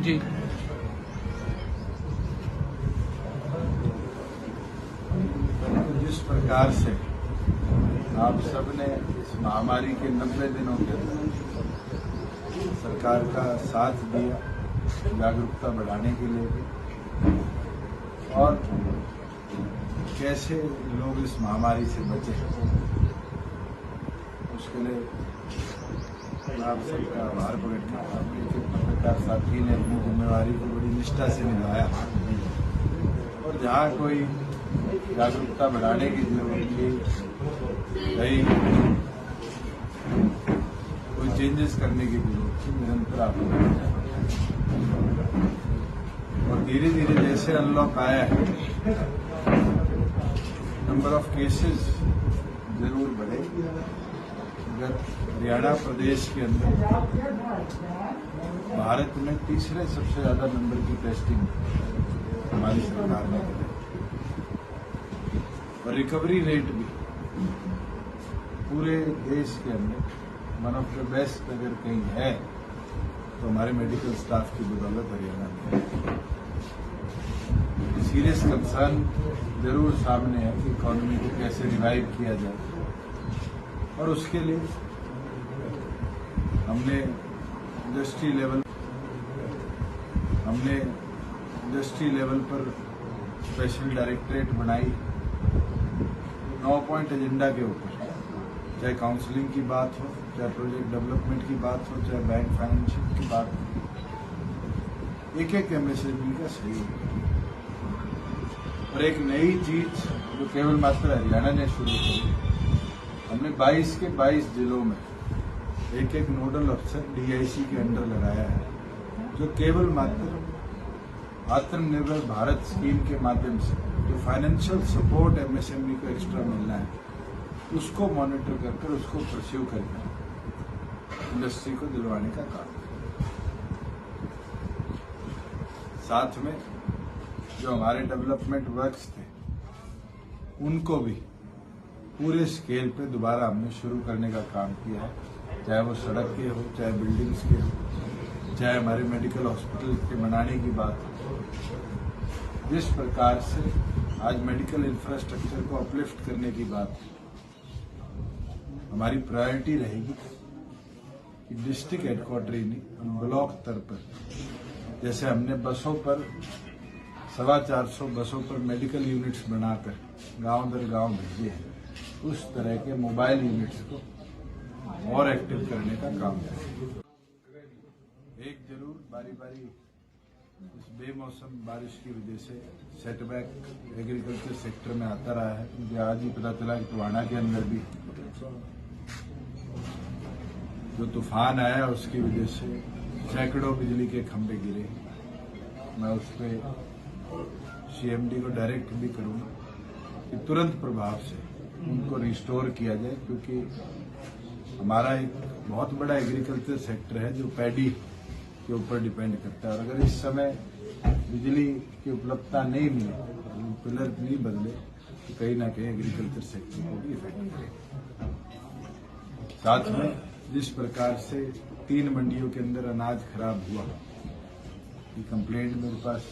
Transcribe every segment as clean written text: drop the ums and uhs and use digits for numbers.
जी जिस प्रकार से आप सबने इस महामारी के 90 दिनों के अंदर सरकार का साथ दिया, जागरूकता बढ़ाने के लिए भी, और कैसे लोग इस महामारी से बचे, उसके लिए आप सबका आभार प्रकट किया। पत्रकार साथी ने अपनी जिम्मेवारी को बड़ी निष्ठा से निभाया, और जहाँ कोई जागरूकता बढ़ाने की जरूरत थी, कहीं कोई चेंजेस करने की जरूरत थी, निरंतर आप और धीरे धीरे जैसे अनलॉक आया है, नंबर ऑफ केसेस जरूर बढ़े। अगर हरियाणा प्रदेश के अंदर भारत में तीसरे सबसे ज्यादा नंबर की टेस्टिंग हमारी सरकार ने की, और रिकवरी रेट भी पूरे देश के अंदर वन ऑफ द बेस्ट अगर कहीं है तो हमारे मेडिकल स्टाफ की बदौलत हरियाणा में। सीरियस कंसर्न जरूर सामने है कि इकोनॉमी को कैसे रिवाइव किया जाए, और उसके लिए हमने इंडस्ट्री लेवल पर स्पेशल डायरेक्टरेट बनाई 9 पॉइंट एजेंडा के ऊपर, चाहे काउंसलिंग की बात हो, चाहे प्रोजेक्ट डेवलपमेंट की बात हो, चाहे बैंक फाइनेंशियल की बात हो, एक एक एमएसएमई का सही हो। और एक नई चीज जो केवल मात्र हरियाणा ने शुरू की, हमने 22 के 22 जिलों में एक एक नोडल अफसर डीआईसी के अंडर लगाया है, जो केवल मात्र आत्मनिर्भर भारत स्कीम के माध्यम से जो फाइनेंशियल सपोर्ट एमएसएमई को एक्स्ट्रा मिलना है, उसको मॉनिटर कर उसको परस्यू करके इंडस्ट्री को दिलवाने का काम। साथ में जो हमारे डेवलपमेंट वर्क्स थे, उनको भी पूरे स्केल पे दोबारा हमने शुरू करने का काम किया है, चाहे वो सड़क के हो, चाहे बिल्डिंग्स के हो, चाहे हमारे मेडिकल हॉस्पिटल के बनाने की बात हो। जिस प्रकार से आज मेडिकल इंफ्रास्ट्रक्चर को अपलिफ्ट करने की बात, हमारी प्रायोरिटी रहेगी कि डिस्ट्रिक्ट हेडक्वार्टर ही नहीं, ब्लॉक स्तर पर, जैसे हमने बसों पर 450 बसों पर मेडिकल यूनिट्स बनाकर गांव दर गांव भेजे हैं, उस तरह के मोबाइल यूनिट्स को और एक्टिव करने का काम करें। एक जरूर बारी बारी इस बेमौसम बारिश की वजह से सेटबैक एग्रीकल्चर सेक्टर में आता रहा है। मुझे आज ही पता चला कि टोहाना के अंदर भी जो तूफान आया, उसकी वजह से सैकड़ों बिजली के खंभे गिरे। मैं उस पर सीएमडी को डायरेक्ट भी करूंगा कि तुरंत प्रभाव से उनको रिस्टोर किया जाए, क्योंकि हमारा एक बहुत बड़ा एग्रीकल्चर सेक्टर है जो पैडी के ऊपर डिपेंड करता है, और अगर इस समय बिजली की उपलब्धता नहीं मिले, पिलर नहीं बदले, तो कहीं ना कहीं एग्रीकल्चर सेक्टर को भी इफेक्ट करेगा। साथ में जिस प्रकार से 3 मंडियों के अंदर अनाज खराब हुआ, ये कंप्लेंट मेरे पास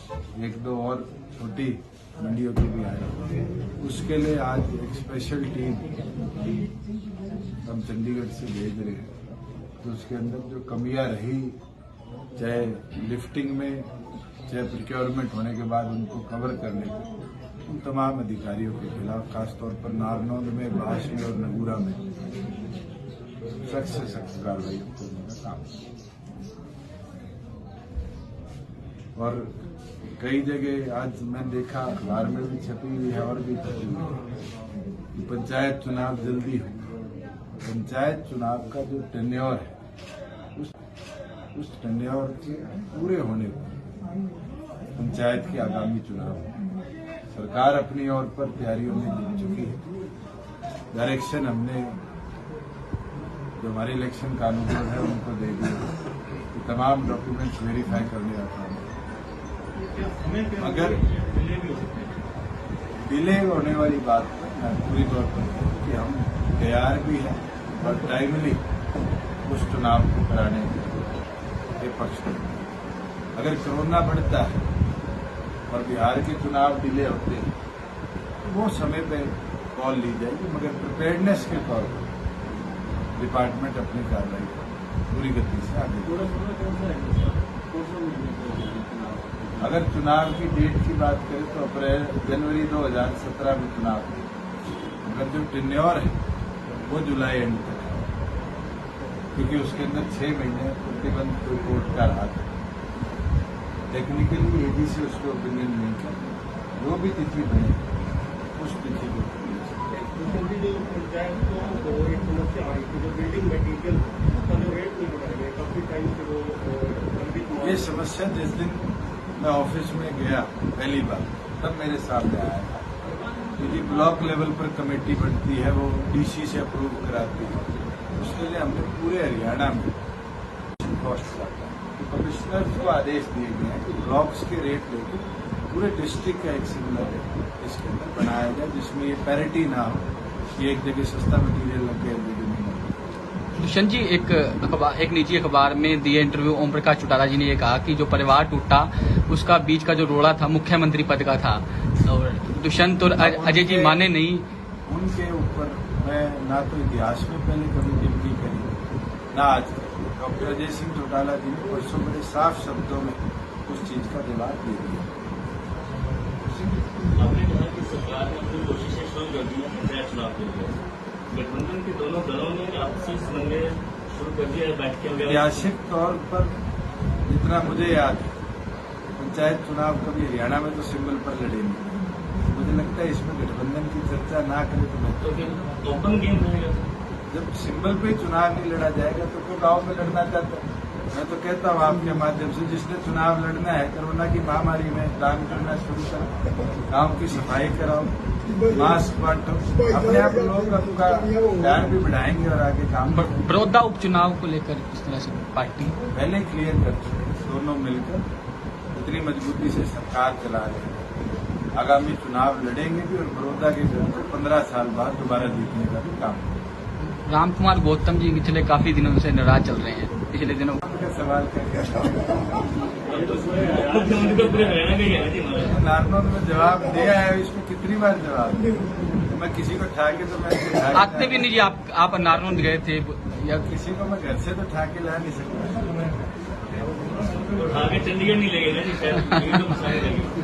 1-2 और छोटी मंडियों की भी आई, उसके लिए आज एक स्पेशल टीम हम चंडीगढ़ से भेज रहे हैं। तो उसके अंदर जो कमियां रही, चाहे लिफ्टिंग में, चाहे प्रोक्योरमेंट होने के बाद उनको कवर करने के, उन तमाम अधिकारियों के खिलाफ, खासतौर पर नारनौंद में, बास में और नगूरा में सख्त से सख्त कार्रवाई करने का काम। और कई जगह आज मैं देखा, अखबार में भी छपी हुई है और भी छपी हुई है, पंचायत चुनाव जल्दी हो। पंचायत चुनाव का जो टेन्योर है, उस टेन्योर के पूरे होने पर पंचायत के आगामी चुनाव सरकार अपनी ओर पर तैयारियों में जुट चुकी है। डायरेक्शन हमने जो हमारे इलेक्शन कानून है उनको दे दिया कि तमाम डॉक्यूमेंट्स वेरीफाई करने आता है। अगर डिले होने वाली बात पर पूरी तौर पर कि हम तैयार भी हैं और टाइमली उस चुनाव को कराने के पक्ष में। अगर कोरोना बढ़ता है और बिहार के चुनाव डिले होते हैं तो वो समय पे कॉल ली जाएगी, मगर प्रिपेयर्डनेस के तौर पर डिपार्टमेंट अपनी कार्रवाई पूरी गति से आगे। अगर चुनाव की डेट की बात करें तो जनवरी 2017 में चुनाव है, मगर जो टेन्योर है वो जुलाई एंड तक है, क्योंकि उसके अंदर 6 महीने प्रतिबंध कोर्ट का रहा था। टेक्निकली एजी से उसको ओपिनियन नहीं किया, जो भी तिथि बने उस तिथि को। ये समस्या जिस दिन मैं ऑफिस में गया पहली बार तब मेरे सामने आया था, क्योंकि ब्लॉक लेवल पर कमेटी बनती है, वो डीसी से अप्रूव कराती है। उसके लिए हमने पूरे हरियाणा में कॉस्ट काटा, तो कमिश्नर को आदेश दिए गए हैं कि ब्लॉक्स के रेट लेकर पूरे डिस्ट्रिक्ट का एक सिमिलर रेट इसके अंदर बनाया जाए, जिसमें ये पैरिटी ना हो कि एक जगह सस्ता मटीरियल लग गया, दुष्यंत जी, एक निजी अखबार में दिए इंटरव्यू ओम प्रकाश चौटाला जी ने ये कहा कि जो परिवार टूटा उसका बीच का जो रोड़ा था मुख्यमंत्री पद का था, और दुष्यंत और अजय जी माने नहीं। उनके ऊपर मैं ना तो इतिहास में पहले कभी टिप्पणी करी ना आज। डॉक्टर अजय सिंह चौटाला जी ने परसों बड़े साफ शब्दों में उस चीज का जवाब दे दिया। आपने कहा कि सरकार ने अपनी कोशिशें शुरू कर दी है चुनाव के लिए, गठबंधन के दोनों दलों ने आपसी समन्वय शुरू कर दिया है, बैठकें वगैरह। ऐतिहासिक तौर पर जितना मुझे याद है, पंचायत चुनाव कभी हरियाणा में तो सिंबल पर लड़े नहीं। मुझे लगता है इसमें गठबंधन की चर्चा ना करें तो मैं तो फिर ओपन गेम रहेगा। जब सिंबल पे चुनाव नहीं लड़ा जाएगा तो क्यों गांव में लड़ना चाहता है? मैं तो कहता हूँ आपके माध्यम से, जिसने चुनाव लड़ना है कोरोना की महामारी में दान करना शुरू करो, गांव की सफाई कराओ, मास्क बांटो, अपने आप लोग आपका ध्यान भी बढ़ाएंगे और आगे काम। बड़ौदा उपचुनाव को लेकर किस तरह से पार्टी पहले क्लियर कर चुके, दोनों मिलकर इतनी मजबूती से सरकार चला रहे हैं, आगामी चुनाव लड़ेंगे भी और बड़ौदा के घर को 15 साल बाद दोबारा जीतने का भी काम। रामकुमार गौतम जी पिछले काफी दिनों से नाराज चल रहे हैं, पिछले दिनों सवाल क्या मुख्यमंत्री को पूरे हरियाणा का ही है जी हमारा। नारनौल में जवाब दिया है, इसमें कितनी बार जवाब दिया? मैं किसी को ठाके तो मैं आते भी नहीं जी। आप नारनौल गए थे या किसी को मैं घर से तो ठाके ला नहीं सकता, आगे चंडीगढ़ नहीं लगेगा जी शायद।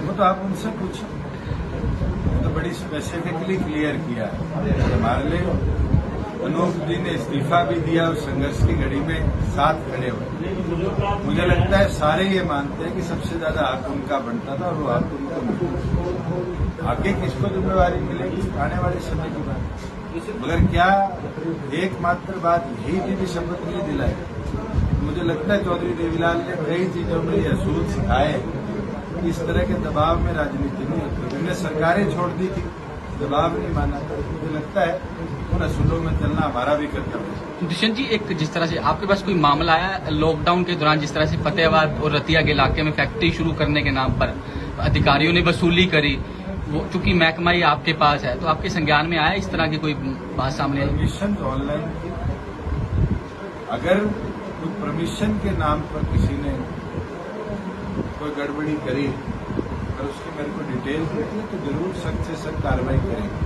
वो तो आप उनसे पूछो, तो बड़ी स्पेसिफिकली क्लियर किया है। हमारे लिए अनूप जी ने इस्तीफा भी दिया और संघर्ष की घड़ी में साथ खड़े हुए। मुझे लगता है सारे ये मानते हैं कि सबसे ज्यादा हक उनका बनता था और वो हक उनको मिला। आगे किसको जिम्मेवारी मिलेगी आने वाले समय की बात, मगर क्या एकमात्र बात यही थी कि शपथ नहीं दिलाई? मुझे लगता है चौधरी देवीलाल ने कई चीजों में यह असूल सिखाए, इस तरह के दबाव में राजनीति नहीं होती। उन्होंने सरकारें छोड़ दी थी, दबाव नहीं माना था। मुझे लगता है उन असूलों में चलना हमारा भी कर्तव्य है। दुष्यंत जी, एक जिस तरह से आपके पास कोई मामला आया लॉकडाउन के दौरान, जिस तरह से फतेहाबाद और रतिया के इलाके में फैक्ट्री शुरू करने के नाम पर अधिकारियों ने वसूली करी, वो चूंकि महकमा ही आपके पास है, तो आपके संज्ञान में आया इस तरह की कोई बात सामने आई? परमिशन ऑनलाइन की, अगर कोई परमिशन के नाम पर किसी ने कोई गड़बड़ी करी और उसकी मेरे को डिटेल भेजी तो जरूर सख्त से सख्त कार्रवाई करेंगे,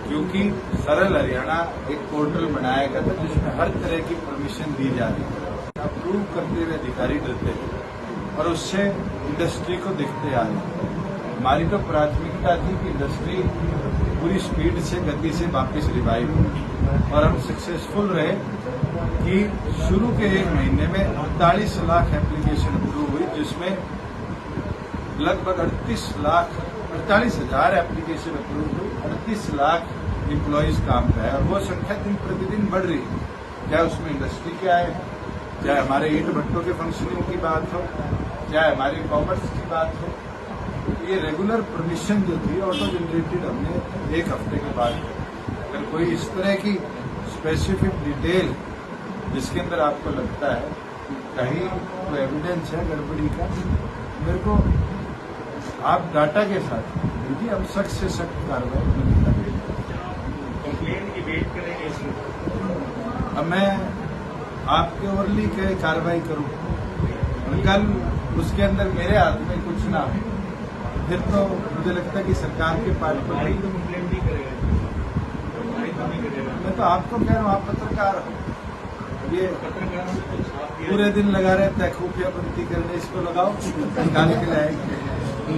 क्योंकि सरल हरियाणा एक पोर्टल बनाया गया था जिसमें हर तरह की परमिशन दी जा रही है। अप्रूव करते हुए अधिकारी डरते हैं और उससे इंडस्ट्री को दिखते आ रहे हैं। हमारी तो प्राथमिकता थी कि इंडस्ट्री पूरी स्पीड से गति से वापस रिवाइव हो और हम सक्सेसफुल रहे कि शुरू के 1 महीने में 48 लाख एप्लीकेशन अप्रूव हुई, जिसमें लगभग 48,000 एप्लीकेशन अप्रूव हुई, 38 लाख एम्प्लॉयज काम पे है और वो संख्या दिन प्रतिदिन बढ़ रही है। चाहे उसमें इंडस्ट्री क्या है, चाहे हमारे ईंट भट्टों के फंक्शनिंग की बात हो, चाहे हमारी कॉमर्स की बात हो। ये रेगुलर परमिशन जो थी ऑटो जनरेटेड हमने 1 हफ्ते के बाद। अगर कोई इस तरह की स्पेसिफिक डिटेल जिसके अंदर आपको लगता है कि कहीं कोई एविडेंस है गड़बड़ी का, मेरे को आप डाटा के साथ दीजिए, हम सख्त से सख्त कार्रवाई करेंगे। कंप्लेंट की वेट करेंगे इसमें। अब मैं आपके ओवरली के कार्रवाई करूं, और कल उसके अंदर मेरे हाथ में कुछ ना हो, फिर तो मुझे लगता है कि सरकार के पास तो नहीं। मैं तो आपको कह रहा हूँ, आप पत्रकार हो, ये पूरे दिन लगा रहता है खुफिया बंदी करने, इसको लगाओ निकाल के लाएंगे।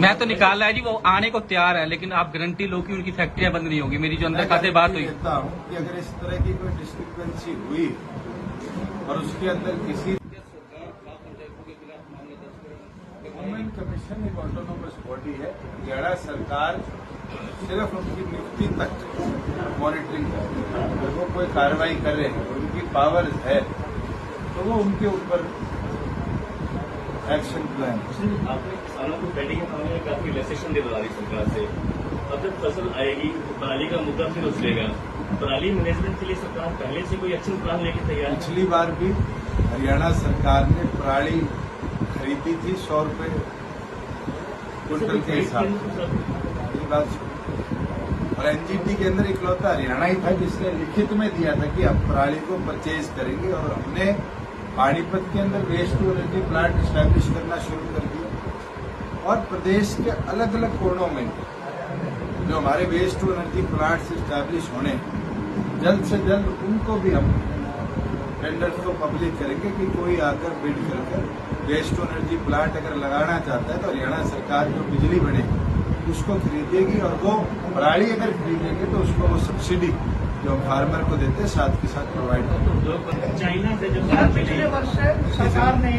मैं तो निकाल रहा है जी, वो आने को तैयार है, लेकिन आप गारंटी लो कि उनकी फैक्ट्रियां बंद नहीं होगी। मेरी जो अंदर खाते बात हुई, कहता हूँ कि अगर इस तरह की कोई डिस्क्रिपेंसी हुई और उसके अंदर किसी गवर्नमेंट कमीशन एक ऑटोनोमस बॉडी है, हरियाणा सरकार सिर्फ उनकी नियुक्ति तक मॉनिटरिंग करती है। अगर वो कोई कार्रवाई कर रहे हैं, उनकी पावर्स है, तो वो उनके ऊपर एक्शन प्लान। आपने किसानों को पेंडिंग के मामले में काफी रिलैक्सेशन दिला रही सरकार से। अब जब फसल आएगी तो पराली का मुद्दा फिर उछलेगा। पराली मैनेजमेंट के लिए सरकार पहले से कोई एक्शन प्लान लेके तैयार है? पिछली बार भी हरियाणा सरकार ने पराली खरीदी थी 100 रुपए क्विंटल के हिसाब से। ये बात सुनो। और एनजीटी के अंदर इकलौता हरियाणा ही था जिसने लिखित में दिया था कि हम पराली को परचेज करेंगे, और हमने पानीपत के अंदर waste to energy plant establish करना शुरू कर दिया। और प्रदेश के अलग अलग कोनों में जो हमारे waste to energy plants establish होने, जल्द से जल्द उनको भी हम टेंडर्स को पब्लिक करेंगे कि कोई आकर बिड कर वेस्ट टू एनर्जी प्लांट अगर लगाना चाहता है तो हरियाणा सरकार जो बिजली बनेगी उसको खरीदेगी, और वो पराली अगर खरीदेंगे तो उसको वो सब्सिडी जो फार्मर को देते हैं साथ के साथ प्रोवाइड करते। चाइना से जो पिछले वर्ष सरकार ने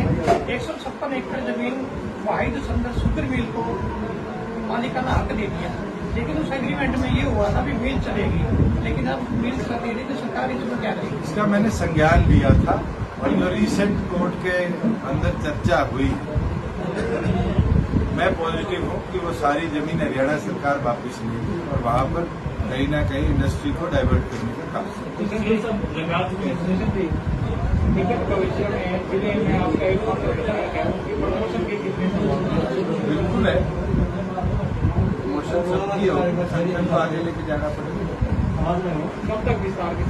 156 एकड़ जमीन वाहिद संदर शुगर मिल को मालिकाना हक दे दिया, लेकिन उस एग्रीमेंट में ये हुआ था भी मिल चलेगी, लेकिन अब मिल चलेगी नहीं तो सरकार इसमें क्या रहेगी? इसका मैंने संज्ञान लिया था, और जो रिसेंट कोर्ट के अंदर चर्चा हुई, मैं पॉजिटिव हूँ कि वो सारी जमीन हरियाणा सरकार वापस लेगी और वहाँ पर कहीं ना कहीं इंडस्ट्री को डाइवर्ट करने का काम बिल्कुल है। प्रमोशन सबकी होगी, संगठन को आगे लेके जाना पड़ेगा। कब तक विस्तार की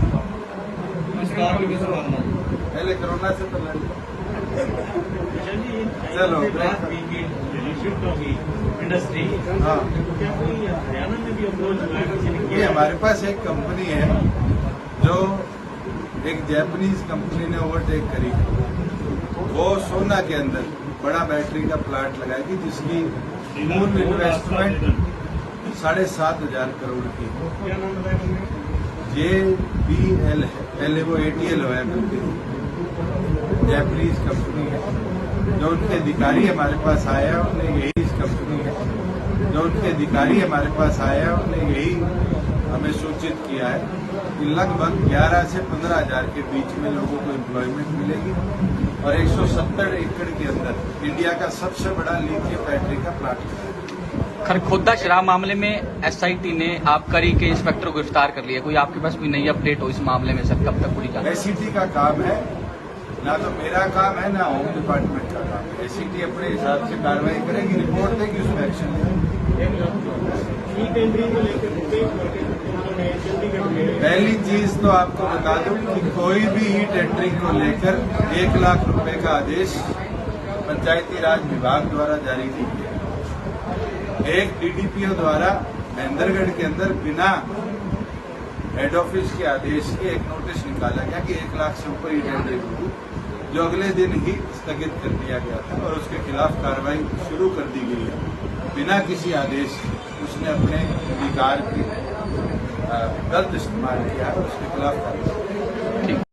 संभावना? पहले कोरोना से तो लड़ चलो इंडस्ट्री। हाँ, क्या कोई हरियाणा में भी अप्रोच? ये हमारे पास एक कंपनी है जो एक जापानीज कंपनी ने ओवरटेक करी, वो सोना के अंदर बड़ा बैटरी का प्लांट लगाएगी जिसकी मूल इन्वेस्टमेंट 7,500 करोड़ की। क्या नाम बताया? JBL है, पहले वो ATL हुआ करती थी, जापानीज कंपनी है। जो उनके अधिकारी हमारे पास आया उन्हें यही कंपनी है, जो उनके अधिकारी हमारे पास आया उन्हें यही हमें सूचित किया है कि लगभग 11 से 15,000 के बीच में लोगों को एम्प्लॉयमेंट मिलेगी, और 170 एकड़ के अंदर इंडिया का सबसे बड़ा लिथियम बैटरी का प्लांट है। खरखोदा शराब मामले में SIT ने आबकारी के इंस्पेक्टर को गिरफ्तार कर लिया। कोई आपके पास कोई नई अपडेट हो इस मामले में सर? कब तक पूरी जाए? SIT का काम है, ना तो मेरा काम है ना होम डिपार्टमेंट का काम है। SIT अपने हिसाब से कार्रवाई करेगी, रिपोर्ट देगी, उसमें एक्शन लेगी। पहली चीज तो आपको बता दूं कि कोई भी ई टेंडरिंग को लेकर 1 लाख रुपए का आदेश पंचायती राज विभाग द्वारा जारी नहीं किया। एक DDPO द्वारा महेंद्रगढ़ के अंदर बिना हेड ऑफिस के आदेश के एक नोटिस निकाला गया कि 1 लाख से ऊपर ई टेंडरिंग होगी, जो अगले दिन ही स्थगित कर दिया गया था, और उसके खिलाफ कार्रवाई शुरू कर दी गई है। बिना किसी आदेश उसने अपने अधिकार की गलत इस्तेमाल किया है, उसके खिलाफ कार्रवाई